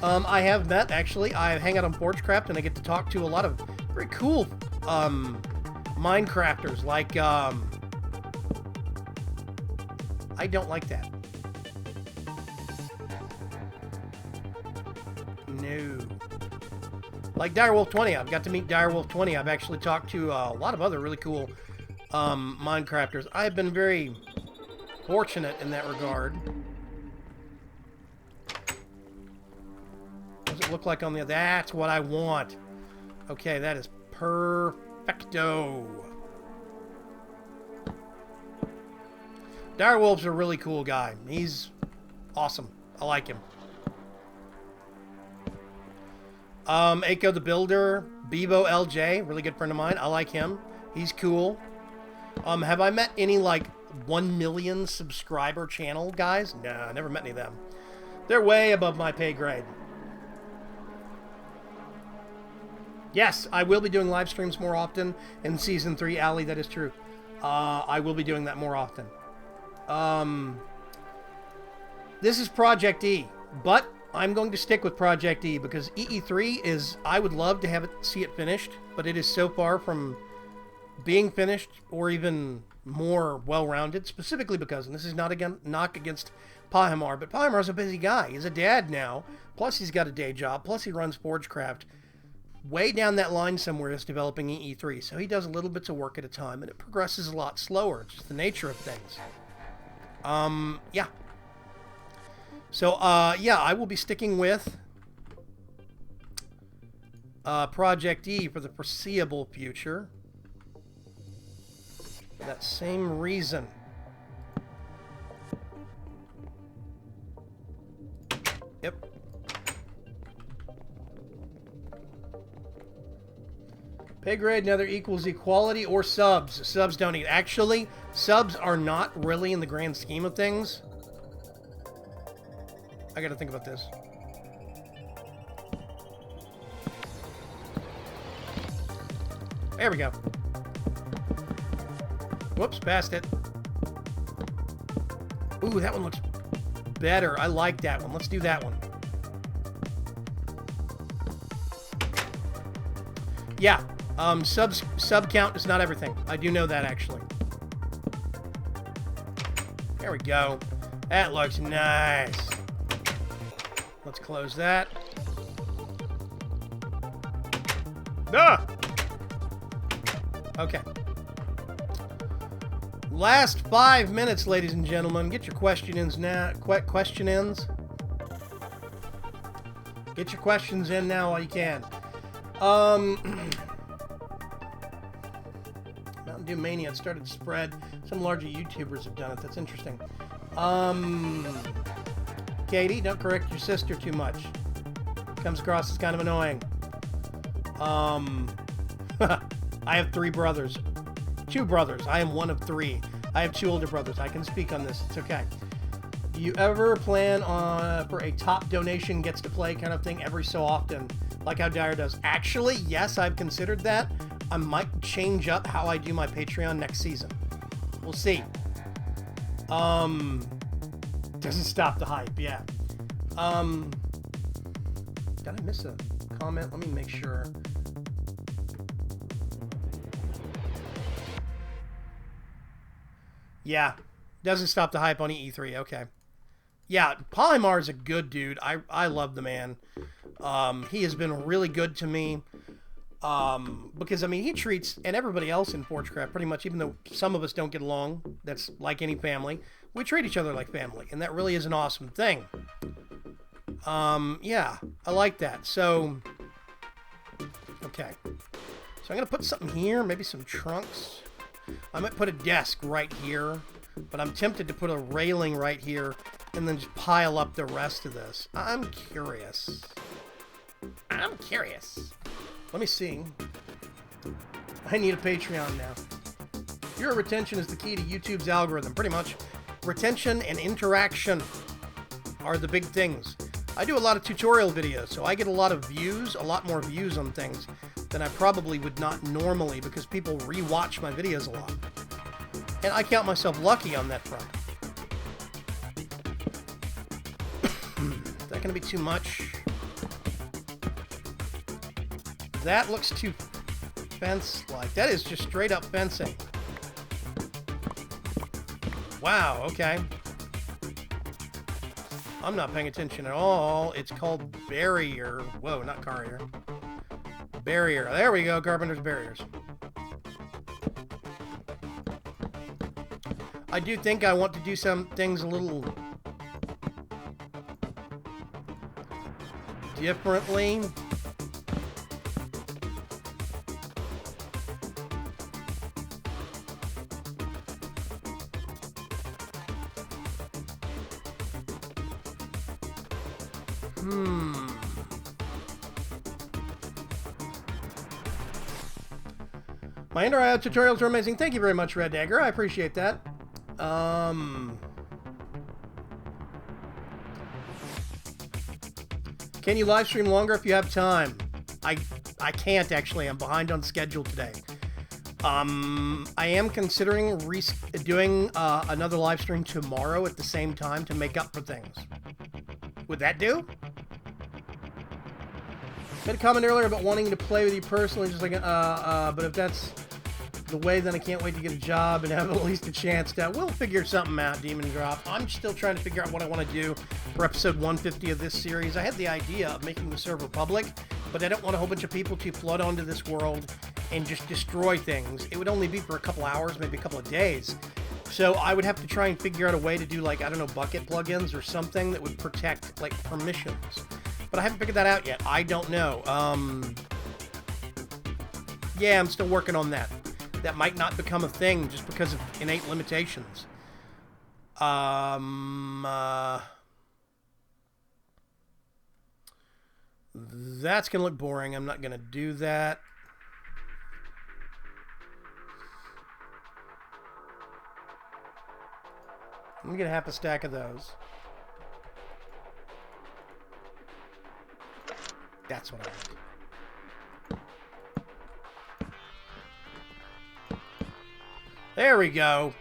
[SPEAKER 1] I have met, actually. I hang out on Forgecraft, and I get to talk to a lot of very cool Minecrafters, like, I don't like that. No. Like Direwolf20. I've got to meet Direwolf20. I've actually talked to a lot of other really cool Minecrafters. I've been very fortunate in that regard. What does it look like on the other? That's what I want. Okay, that is perfecto. Direwolf's a really cool guy. He's awesome. I like him. Aiko the Builder, Bebo LJ, really good friend of mine. I like him. He's cool. Have I met any, like, 1 million subscriber channel guys? No, I never met any of them. They're way above my pay grade. Yes, I will be doing live streams more often in Season 3, Allie, that is true. I will be doing that more often. This is Project E, but I'm going to stick with Project E because EE3 is, I would love to see it finished, but it is so far from being finished or even more well-rounded, specifically because, and this is not a knock against Pahimar, but Pahimar's a busy guy. He's a dad now, plus he's got a day job, plus he runs Forgecraft. Way down that line somewhere is developing EE3, so he does little bits of work at a time, and it progresses a lot slower. It's just the nature of things. Yeah. So, yeah, I will be sticking with Project E for the foreseeable future. For that same reason. Yep. Pay grade neither equals equality or subs. Subs don't eat. Actually, subs are not really in the grand scheme of things. I gotta think about this. There we go. Whoops, passed it. Ooh, that one looks better. I like that one. Let's do that one. Yeah, sub count is not everything. I do know that, actually. There we go. That looks nice. Let's close that. Ah! Okay. Last 5 minutes, ladies and gentlemen. Get your question-ins now. Question-ins. Get your questions in now while you can. Mountain Dew Mania started to spread. Some larger YouTubers have done it. That's interesting. Katie, don't correct your sister too much. Comes across as kind of annoying. I have 3 brothers. 2 brothers. I am one of 3. I have 2 older brothers. I can speak on this. It's okay. Do you ever plan on for a top donation gets to play kind of thing every so often, like how Dyer does? Actually, yes, I've considered that. I might change up how I do my Patreon next season. We'll see. Doesn't stop the hype, yeah. Did I miss a comment? Let me make sure. Yeah, doesn't stop the hype on E3. Okay. Yeah, Polymar is a good dude. I love the man. He has been really good to me. Because, I mean, he treats, and everybody else in Forgecraft, pretty much, even though some of us don't get along, that's like any family, we treat each other like family, and that really is an awesome thing. Yeah, I like that. So, okay. So I'm going to put something here, maybe some trunks. I might put a desk right here, but I'm tempted to put a railing right here and then just pile up the rest of this. I'm curious. Let me see. I need a Patreon now. Your retention is the key to YouTube's algorithm. Pretty much. Retention and interaction are the big things. I do a lot of tutorial videos, so I get a lot more views on things than I probably would not normally because people rewatch my videos a lot. And I count myself lucky on that front. Is that going to be too much? That looks too fence-like. That is just straight up fencing. Wow, okay. I'm not paying attention at all. It's called barrier. Whoa, not carrier. Barrier. There we go, carpenter's barriers. I do think I want to do some things a little differently. My Ender IO tutorials are amazing. Thank you very much, Red Dagger. I appreciate that. Can you live stream longer if you have time? I can't, actually. I'm behind on schedule today. I am considering doing another live stream tomorrow at the same time to make up for things. Would that do? I made a comment earlier about wanting to play with you personally, just like, but if that's the way, then I can't wait to get a job and have at least a chance to. We'll figure something out, Demon Drop. I'm still trying to figure out what I want to do for episode 150 of this series. I had the idea of making the server public, but I don't want a whole bunch of people to flood onto this world and just destroy things. It would only be for a couple hours, maybe a couple of days. So I would have to try and figure out a way to do, like, I don't know, bucket plugins or something that would protect, like, permissions. But I haven't figured that out yet. I don't know. Yeah, I'm still working on that. That might not become a thing just because of innate limitations. That's going to look boring. I'm not going to do that. I'm going to get half a stack of those. That's what I want. There we go.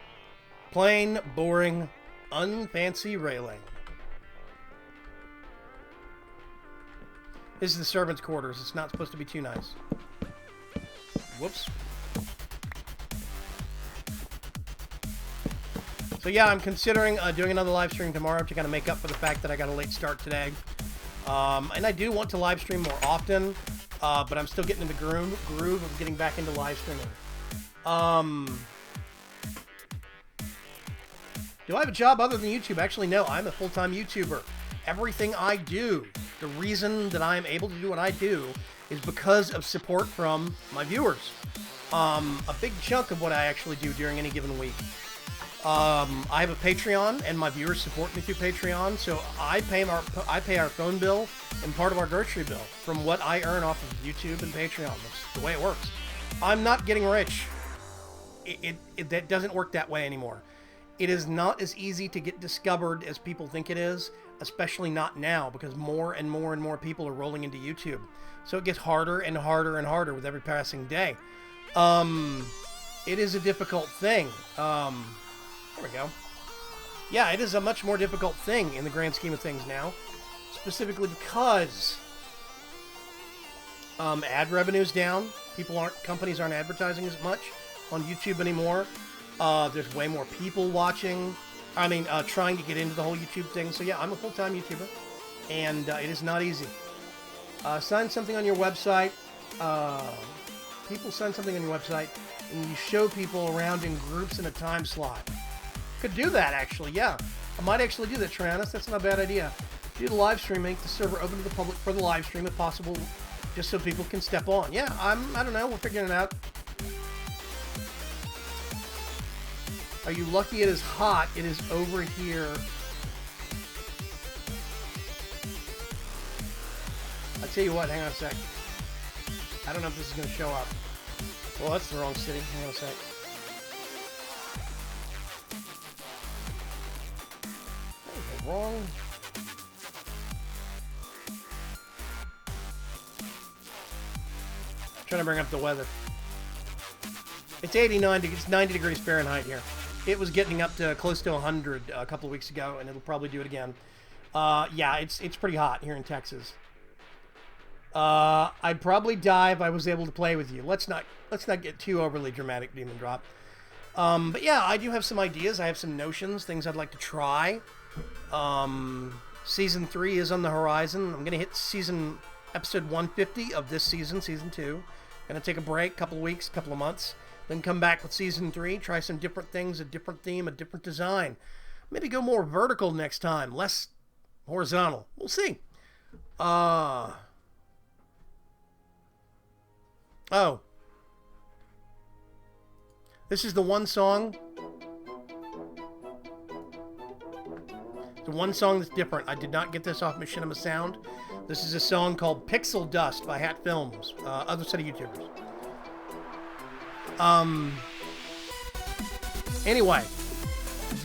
[SPEAKER 1] Plain, boring, unfancy railing. This is the servants' quarters. It's not supposed to be too nice. Whoops. So yeah, I'm considering doing another live stream tomorrow to kind of make up for the fact that I got a late start today. And I do want to live stream more often, but I'm still getting in the groove of getting back into live streaming. Do I have a job other than YouTube? Actually, no. I'm a full-time YouTuber. Everything I do, the reason that I'm able to do what I do is because of support from my viewers. A big chunk of what I actually do during any given week. I have a Patreon, and my viewers support me through Patreon, so I pay our phone bill and part of our grocery bill from what I earn off of YouTube and Patreon. That's the way it works. I'm not getting rich. That doesn't work that way anymore. It is not as easy to get discovered as people think it is, especially not now, because more and more and more people are rolling into YouTube. So it gets harder and harder and harder with every passing day. It is a difficult thing. There we go. Yeah, it is a much more difficult thing in the grand scheme of things now, specifically because ad revenue's down. Companies aren't advertising as much on YouTube anymore. There's way more people watching. Trying to get into the whole YouTube thing. So yeah, I'm a full-time YouTuber, and it is not easy. Sign something on your website. People sign something on your website, and you show people around in groups in a time slot. Could do that, actually, yeah. I might actually do that, Trianus. That's not a bad idea. Do the live stream, make the server open to the public for the live stream, if possible, just so people can step on. Yeah, I don't know. We're figuring it out. Are you lucky it is hot? It is over here. I'll tell you what, hang on a sec. I don't know if this is going to show up. Well, that's the wrong city. Hang on a sec. That was wrong. I'm trying to bring up the weather. It's 90 degrees Fahrenheit here. It was getting up to close to 100 a couple of weeks ago, and it'll probably do it again. Yeah, it's pretty hot here in Texas. I'd probably die if I was able to play with you. Let's not get too overly dramatic, Demon Drop. But yeah, I do have some ideas. I have some notions, things I'd like to try. Season 3 is on the horizon. I'm gonna hit episode 150 of this season, season 2. Gonna take a break, couple of weeks, couple of months. Then come back with season 3, try some different things, a different theme, a different design. Maybe go more vertical next time, less horizontal. We'll see. Oh. This is the one song. The one song that's different. I did not get this off Machinima Sound. This is a song called Pixel Dust by Hat Films, other set of YouTubers. Anyway,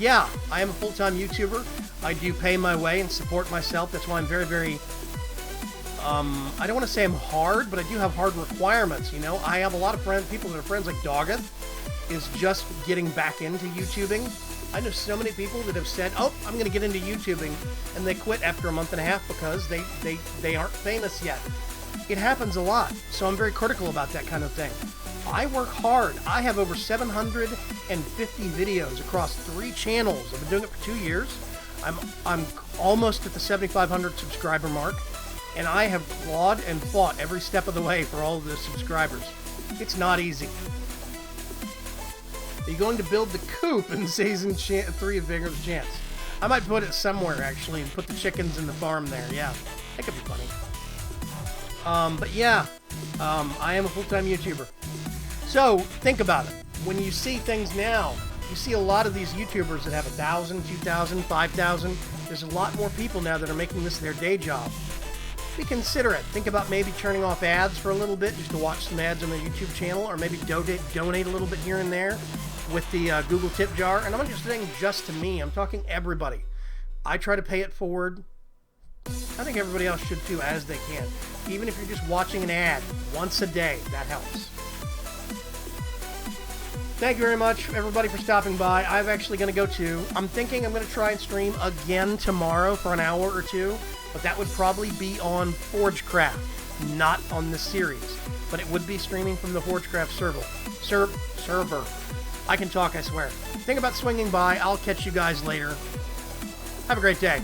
[SPEAKER 1] yeah, I am a full-time YouTuber. I do pay my way and support myself. That's why I'm very, very, I don't want to say I'm hard, but I do have hard requirements, you know? I have a lot of people that are friends, like Doggeth is just getting back into YouTubing. I know so many people that have said, oh, I'm going to get into YouTubing, and they quit after a month and a half because they aren't famous yet. It happens a lot, so I'm very critical about that kind of thing. I work hard. I have over 750 videos across 3 channels. I've been doing it for 2 years. I'm almost at the 7,500 subscriber mark, and I have clawed and fought every step of the way for all of the subscribers. It's not easy. Are you going to build the coop in Season 3 of VAYGRIM'S Chance? I might put it somewhere, actually, and put the chickens in the farm there. Yeah, that could be funny. But yeah, I am a full-time YouTuber. So, think about it. When you see things now, you see a lot of these YouTubers that have 1,000, 2,000, 5,000. There's a lot more people now that are making this their day job. Be considerate. Think about maybe turning off ads for a little bit just to watch some ads on their YouTube channel, or maybe donate a little bit here and there with the Google tip jar. And I'm not just saying just to me. I'm talking everybody. I try to pay it forward. I think everybody else should too, as they can. Even if you're just watching an ad once a day, that helps. Thank you very much, everybody, for stopping by. I'm actually going to go too. I'm thinking I'm going to try and stream again tomorrow for an hour or two, but that would probably be on Forgecraft, not on the series. But it would be streaming from the Forgecraft server. I can talk, I swear. Think about swinging by. I'll catch you guys later. Have a great day.